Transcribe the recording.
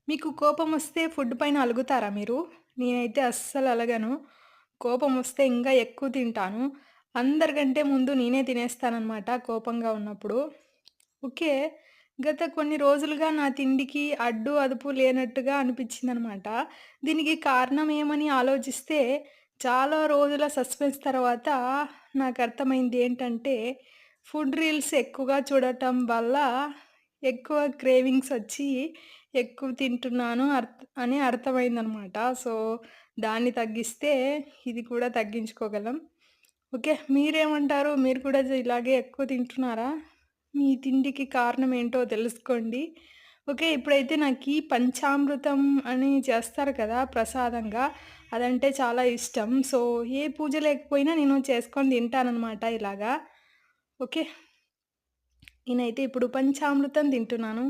మీకు కోపమొస్తే ఫుడ్ పైన అలుగుతారా మీరు? నేనైతే అస్సలు అలగను. కోపమొస్తే ఇంకా ఎక్కువ తింటాను. అందరికంటే ముందు నేనే తినేస్తాననమాట కోపంగా ఉన్నప్పుడు. ఓకే. గత కొన్ని రోజులుగా నా తిండికి అడ్డు, అదుపు లేనట్టుగా అనిపిచ్చిందనమాట. దీనికి కారణం ఏమని ఆలోచిస్తే, చాలా రోజుల సస్పెన్స్ తర్వాత నాకర్థమైంది ఏంటంటే, ఫుడ్ రీల్స్ ఎక్కువగా చూడటం వల్ల ఎక్కువ క్రేవింగ్స్ ఒచ్చి ఎక్కువ తింటున్నాను అని అర్థమైందనమాట. సో, దాన్ని తగ్గిస్తే ఇది కూడా తగ్గించుకోగలం. ఓకే. మీరేమంటారు? మీరు కూడా ఇలాగే ఎక్కువ తింటున్నారా? మీ తిండికి కారణం ఏంటో తెలుసుకోండి. ఓకే. ఇప్పుడైతే నాకీ పంచామృతం అని చేస్తారు కదా! ప్రసాదంగా. అదంటే చాలా ఇష్టం. సో, ఏ పూజ లేకపోయినా నేను చేసుకొని తింటాననమాట ఇలాగా. ఓకే. నేనైతే ఇప్పుడు పంచామృతం తింటున్నాను.